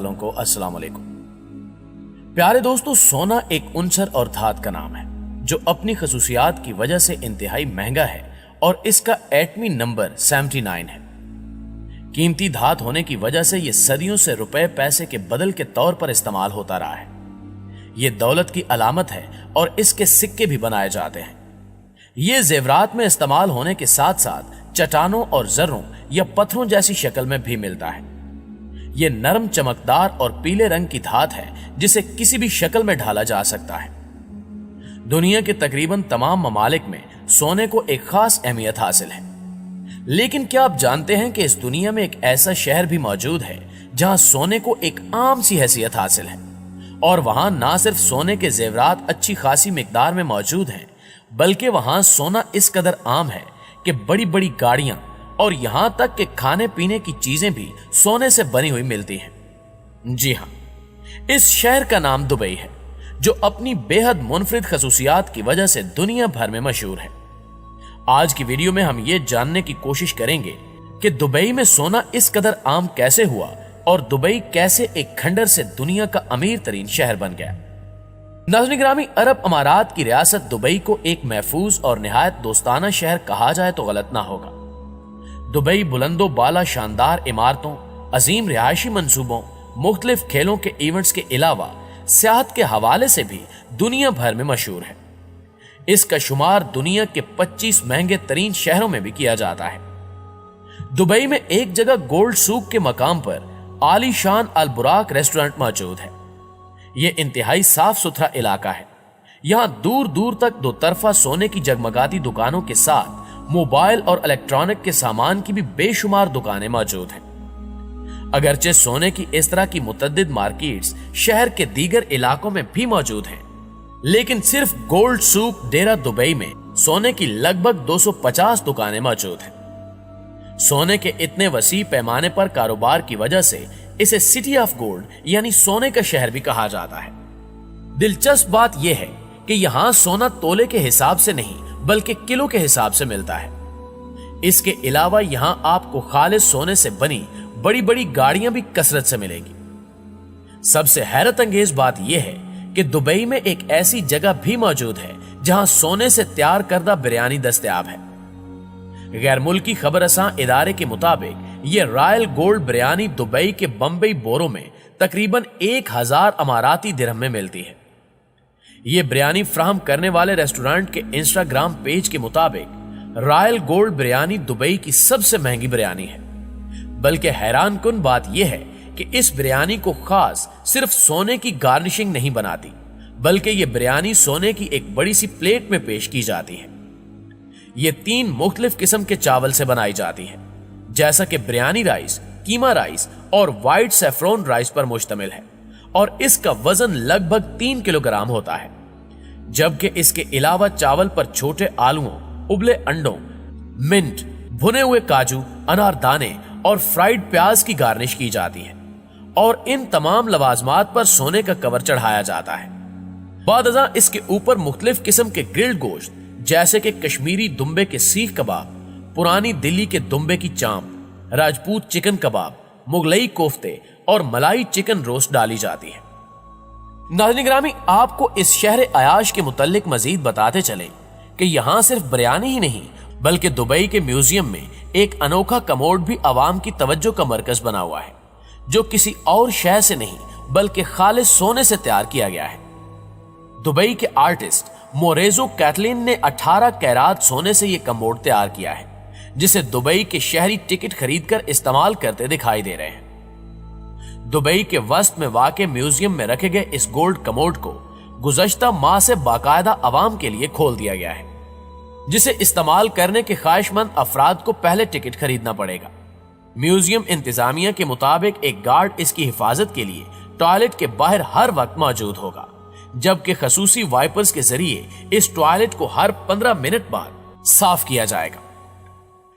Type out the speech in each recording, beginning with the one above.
को अस्सलाम वालेकुम। प्यारे दोस्तों, सोना एक उनसर और धात का नाम है जो अपनी खसूसियात की वजह से इंतहाई महंगा है और इसका एटमी नंबर 79 है। कीमती धात होने की वजह से यह सदियों से रुपए पैसे के बदल के तौर पर इस्तेमाल होता रहा है। यह दौलत की अलामत है और इसके सिक्के भी बनाए जाते हैं। ये जेवरात में इस्तेमाल होने के साथ साथ चट्टानों और जर्रों या पत्थरों जैसी शक्ल में भी मिलता है। ये नरम, चमकदार और पीले रंग की धात है जिसे किसी भी शक्ल में ढाला जा सकता है। दुनिया के तकरीबन तमाम ममालिक में सोने को एक खास अहमियत हासिल है। लेकिन क्या आप जानते हैं कि इस दुनिया में एक ऐसा शहर भी मौजूद है जहां सोने को एक आम सी हैसियत हासिल है, और वहां ना सिर्फ सोने के जेवरात अच्छी खासी मिकदार में मौजूद हैं, बल्कि वहां सोना इस कदर आम है कि बड़ी बड़ी गाड़ियां और यहां तक कि खाने पीने की चीजें भी सोने से बनी हुई मिलती हैं। जी हां, इस शहर का नाम दुबई है जो अपनी बेहद मुनफरिद खसूसियात की वजह से दुनिया भर में मशहूर है। आज की वीडियो में हम ये जानने की कोशिश करेंगे कि दुबई में सोना इस कदर आम कैसे हुआ और दुबई कैसे एक खंडर से दुनिया का अमीर तरीन शहर बन गया। नाज़रीन गिरामी, अरब अमारात की रियासत दुबई को एक महफूज और निहायत दोस्ताना शहर कहा जाए तो गलत ना होगा। दुबई बुलंदो बाला शानदार इमारतों, अजीम रिहायशी मंसूबों, मुख्तलिफ खेलों के इवेंट्स के अलावा सियाहत के हवाले से भी दुनिया भर में मशहूर है। इसका शुमार दुनिया के 25 महंगे तरीन शहरों में भी किया जाता है। दुबई में एक जगह गोल्ड सूक के मकाम पर आलीशान अल बुराक रेस्टोरेंट मौजूद है। यह इंतहाई साफ सुथरा इलाका है। यहां दूर दूर तक दो तरफा सोने की जगमगाती दुकानों के साथ मोबाइल और इलेक्ट्रॉनिक के सामान की भी बेशुमार दुकानें मौजूद हैं। अगरचे सोने की इस तरह की मुतअद्दिद मार्केट्स शहर के दीगर इलाकों में भी मौजूद हैं, लेकिन सिर्फ गोल्ड सूक डेरा दुबई में सोने की लगभग 250 दुकानें मौजूद हैं। सोने के इतने वसी पैमाने पर कारोबार की वजह से इसे सिटी ऑफ गोल्ड यानी सोने का शहर भी कहा जाता है। दिलचस्प बात यह है कि यहां सोना तोले के हिसाब से नहीं बल्कि किलो के हिसाब से मिलता है। इसके अलावा यहां आपको खालिस सोने से बनी बड़ी बड़ी गाड़ियां भी कसरत से मिलेगी। सबसे हैरत अंगेज बात यह है कि दुबई में एक ऐसी जगह भी मौजूद है जहां सोने से तैयार करदा बिरयानी दस्तयाब है। गैर मुल्की खबर असां इदारे के मुताबिक यह रॉयल गोल्ड बिरयानी दुबई के बम्बई बोरो में तकरीबन 1000 अमाराती दिरहम में मिलती है। यह बिरयानी फ्राहम करने वाले रेस्टोरेंट के इंस्टाग्राम पेज के मुताबिक रॉयल गोल्ड बिरयानी दुबई की सबसे महंगी बिरयानी है। बल्कि हैरान कुन बात यह है कि इस बिरयानी को खास सिर्फ सोने की गार्निशिंग नहीं बनाती, बल्कि यह बिरयानी सोने की एक बड़ी सी प्लेट में पेश की जाती है। यह 3 मुख्तलिफ किस्म के चावल से बनाई जाती है, जैसा कि बिरयानी राइस, कीमा राइस और व्हाइट सैफरॉन राइस पर मुश्तमिल है, और इसका वजन लगभग 3 किलोग्राम होता है। जबकि इसके अलावा चावल पर छोटे आलूओं, उबले अंडों, मिंट, भुने हुए काजू, अनारदाने और फ्राइड प्याज की गार्निश की जाती है, और इन तमाम लवाजमात पर सोने का कवर चढ़ाया जाता है। बादअज़ां इसके ऊपर मुख्तलिफ किस्म के ग्रिल्ड गोश्त जैसे कि कश्मीरी दुम्बे के सीख कबाब, पुरानी दिल्ली के दुम्बे की चांप, राजपूत चिकन कबाब, मुगलई कोफ्ते और मलाई चिकन रोस्ट डाली जाती है। नाज़रीन गिरामी, आपको इस शहर अयाश के मुतल्लिक मजीद बताते चले कि यहां सिर्फ बिरयानी ही नहीं बल्कि दुबई के म्यूजियम में एक अनोखा कमोड भी अवाम की तवज्जो का मरकज बना हुआ है, जो किसी और शय से नहीं बल्कि खालिस सोने से तैयार किया गया है। दुबई के आर्टिस्ट मोरेजो कैटलिन ने 18 कैरात सोने से यह कमोड तैयार किया है, जिसे दुबई के शहरी टिकट खरीदकर इस्तेमाल करते दिखाई दे रहे हैं। दुबई के वस्त में वाक़े म्यूजियम में रखे गए इस गोल्ड कमोड को गुज़श्ता माह से बाकायदा अवाम के लिए खोल दिया गया है, जिसे इस्तेमाल करने के ख्वाहिशमंद अफराद को पहले टिकट खरीदना पड़ेगा। म्यूजियम इंतजामिया के मुताबिक एक गार्ड इसकी हिफाजत के लिए टॉयलेट के बाहर हर वक्त मौजूद होगा, जबकि खसूसी वाइपर्स के जरिए इस टॉयलेट को हर 15 मिनट बाद साफ किया जाएगा।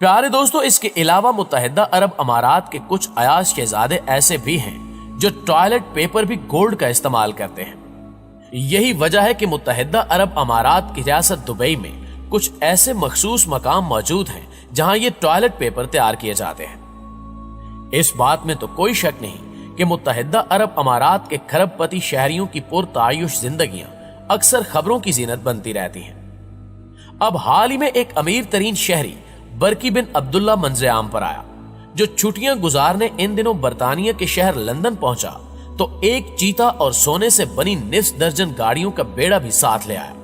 प्यारे दोस्तों, इसके अलावा मुत्तहिदा अरब अमारात के कुछ अयाश शहजादे ऐसे भी हैं जो टॉयलेट पेपर भी गोल्ड का इस्तेमाल करते हैं। यही वजह है कि मुत्तहिदा अरब अमारात की रियासत दुबई में कुछ ऐसे मखसूस मकाम मौजूद हैं जहां ये टॉयलेट पेपर तैयार किए जाते हैं। इस बात में तो कोई शक नहीं کہ متحدہ عرب امارات کے کھرب پتی شہریوں کی پرتعیش زندگیاں اکثر خبروں کی زینت بنتی رہتی ہیں۔ اب حال ہی میں ایک امیر ترین شہری برکی بن عبداللہ منظر عام پر آیا، جو چھٹیاں گزارنے ان دنوں برطانیہ کے شہر لندن پہنچا تو ایک چیتا اور سونے سے بنی نصف درجن گاڑیوں کا بیڑا بھی ساتھ لے آیا۔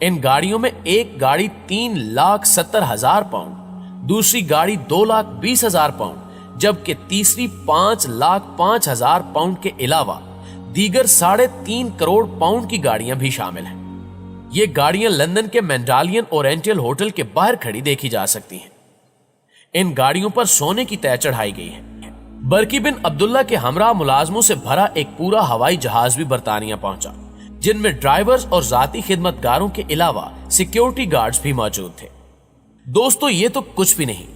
ان گاڑیوں میں ایک گاڑی 3,70,000 پاؤنڈ، دوسری گاڑی 2,20,000 پاؤنڈ، جبکہ تیسری 5,05,000 پاؤنڈ کے علاوہ دیگر 3.5 کروڑ پاؤنڈ کی گاڑیاں بھی شامل ہیں۔ یہ گاڑیاں لندن کے مینڈالین اورینٹل ہوٹل کے باہر کھڑی دیکھی جا سکتی ہیں۔ ان گاڑیوں پر سونے کی تہ چڑھائی گئی ہے۔ برکی بن عبداللہ کے ہمراہ ملازموں سے بھرا ایک پورا ہوائی جہاز بھی برطانیہ پہنچا، جن میں ڈرائیورز اور ذاتی خدمتگاروں کے علاوہ سیکیورٹی گارڈز بھی موجود تھے۔ دوستو، یہ تو کچھ بھی نہیں،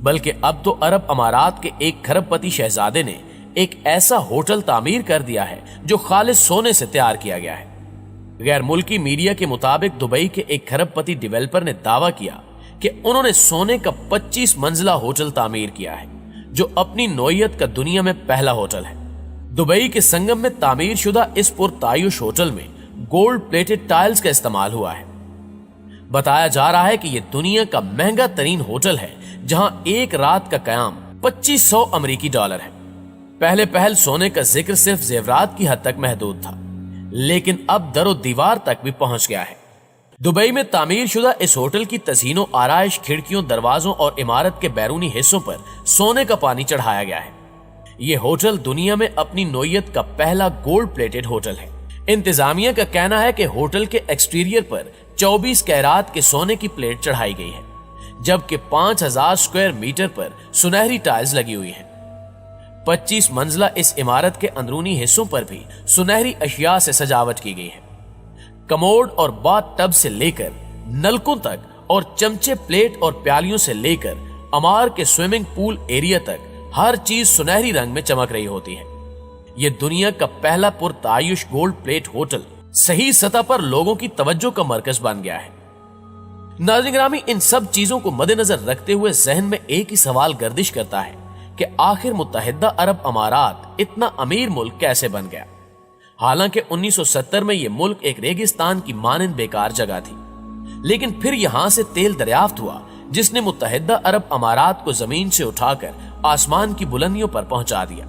بلکہ اب تو عرب امارات کے ایک کھرب پتی شہزادے نے ایک ایسا ہوٹل تعمیر کر دیا ہے جو خالص سونے سے تیار کیا گیا ہے۔ غیر ملکی میڈیا کے مطابق دبئی کے ایک کھرب پتی ڈیولپر نے دعویٰ کیا کہ انہوں نے سونے کا 25 منزلہ ہوٹل تعمیر کیا ہے، جو اپنی نوعیت کا دنیا میں پہلا ہوٹل ہے۔ دبئی کے سنگم میں تعمیر شدہ اس پرتعیش ہوٹل میں گولڈ پلیٹڈ ٹائلز کا استعمال ہوا ہے۔ بتایا جا رہا ہے کہ یہ دنیا کا مہنگا ترین ہوٹل ہے، جہاں ایک رات کا قیام 2500 امریکی ڈالر ہے۔ پہلے پہل سونے کا ذکر صرف زیورات کی حد تک محدود تھا، لیکن اب در و دیوار تک بھی پہنچ گیا ہے۔ دبئی میں تعمیر شدہ اس ہوٹل کی تزئین و آرائش، کھڑکیوں، دروازوں اور عمارت کے بیرونی حصوں پر سونے کا پانی چڑھایا گیا ہے۔ یہ ہوٹل دنیا میں اپنی نوعیت کا پہلا گولڈ پلیٹڈ ہوٹل ہے۔ انتظامیہ کا کہنا ہے کہ ہوٹل کے ایکسٹیریئر پر 24 کیرات کے سونے کی پلیٹ چڑھائی گئی ہے، جبکہ 5000 اسکوائر میٹر پر سنہری ٹائلز لگی ہوئی ہیں۔ 25 منزلہ اس عمارت کے اندرونی حصوں پر بھی سنہری اشیاء سے سجاوٹ کی گئی ہے۔ کموڈ اور باتھ ٹب سے لے کر نلکوں تک اور چمچے، پلیٹ اور پیالیوں سے لے کر امار کے سوئمنگ پول ایریا تک ہر چیز سنہری رنگ میں چمک رہی ہوتی ہے۔ یہ دنیا کا پہلا پرتعیش گولڈ پلیٹ ہوٹل صحیح سطح پر لوگوں کی توجہ کا مرکز بن گیا ہے۔ ناظرین گرامی، ان سب چیزوں کو مد نظر رکھتے ہوئے ذہن میں ایک ہی سوال گردش کرتا ہے کہ آخر متحدہ عرب امارات اتنا امیر ملک کیسے بن گیا؟ حالانکہ 1970 میں یہ ملک ایک ریگستان کی مانند بیکار جگہ تھی، لیکن پھر یہاں سے تیل دریافت ہوا، جس نے متحدہ عرب امارات کو زمین سے اٹھا کر آسمان کی بلندیوں پر پہنچا دیا۔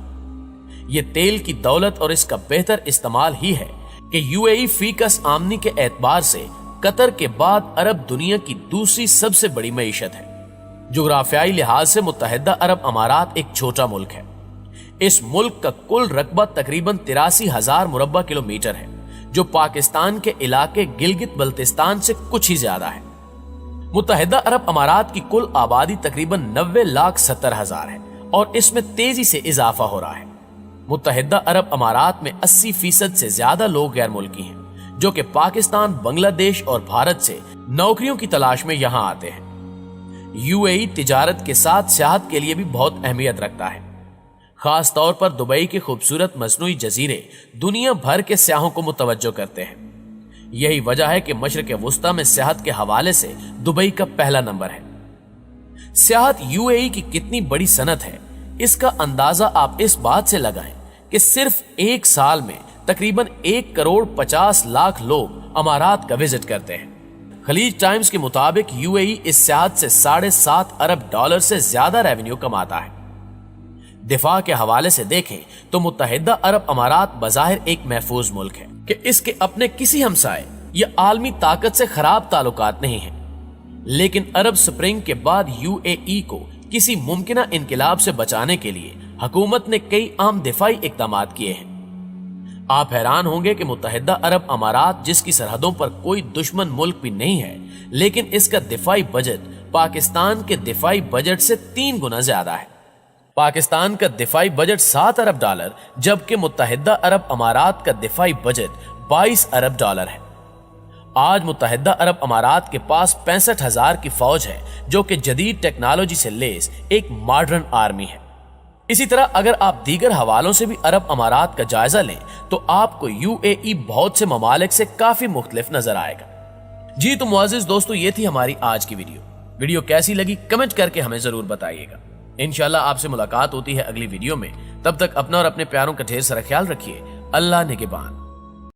یہ تیل کی دولت اور اس کا بہتر استعمال ہی ہے کہ UAE فی کس آمدنی کے اعتبار سے قطر کے بعد عرب دنیا کی دوسری سب سے بڑی معیشت ہے۔ جغرافیائی لحاظ سے متحدہ عرب امارات ایک چھوٹا ملک ہے۔ اس ملک کا کل رقبہ تقریباً 83,000 مربع کلومیٹر ہے، جو پاکستان کے علاقے گلگت بلتستان سے کچھ ہی زیادہ ہے۔ متحدہ عرب امارات کی کل آبادی تقریباً 90,70,000 ہے اور اس میں تیزی سے اضافہ ہو رہا ہے۔ متحدہ عرب امارات میں 80% سے زیادہ لوگ غیر ملکی ہیں، جو کہ پاکستان، بنگلہ دیش اور بھارت سے نوکریوں کی تلاش میں یہاں آتے ہیں۔ UAE تجارت کے ساتھ سیاحت کے لیے بھی بہت اہمیت رکھتا ہے۔ خاص طور پر دبئی کے خوبصورت مصنوعی جزیرے دنیا بھر کے سیاحوں کو متوجہ کرتے ہیں۔ یہی وجہ ہے کہ مشرق وسطیٰ میں سیاحت کے حوالے سے دبئی کا پہلا نمبر ہے۔ سیاحت UAE کی کتنی بڑی صنعت ہے، اس کا اندازہ آپ اس بات سے لگائیں کہ صرف ایک سال میں تقریباً 1,50,00,000 لوگ امارات کا وزٹ کرتے ہیں۔ خلیج ٹائمز کے مطابق UAE اس سیاحت سے $7.5 ارب سے زیادہ ریونیو کماتا ہے۔ دفاع کے حوالے سے دیکھیں تو متحدہ عرب امارات بظاہر ایک محفوظ ملک ہے کہ اس کے اپنے کسی ہمسائے یا عالمی طاقت سے خراب تعلقات نہیں ہیں، لیکن عرب سپرنگ کے بعد UAE کو کسی ممکنہ انقلاب سے بچانے کے لیے حکومت نے کئی اہم دفاعی اقدامات کیے ہیں۔ آپ حیران ہوں گے کہ متحدہ عرب امارات، جس کی سرحدوں پر کوئی دشمن ملک بھی نہیں ہے، لیکن اس کا دفاعی بجٹ پاکستان کے دفاعی بجٹ سے 3 گنا زیادہ ہے۔ پاکستان کا دفاعی بجٹ $7 ارب، جبکہ متحدہ عرب امارات کا دفاعی بجٹ $22 ارب ہے۔ آج متحدہ عرب امارات کے پاس 65,000 کی فوج ہے، جو کہ جدید ٹیکنالوجی سے لیس ایک ماڈرن آرمی ہے۔ اسی طرح اگر آپ دیگر حوالوں سے بھی عرب امارات کا جائزہ لیں تو آپ کو UAE بہت سے ممالک سے کافی مختلف نظر آئے گا۔ جی تو معزز دوستو، یہ تھی ہماری آج کی ویڈیو کیسی لگی کمنٹ کر کے ہمیں ضرور بتائیے گا۔ इंशाल्लाह आपसे मुलाकात होती है अगली वीडियो में। तब तक अपना और अपने प्यारों का ढेर सारा ख्याल रखिए। अल्लाह निगहबान।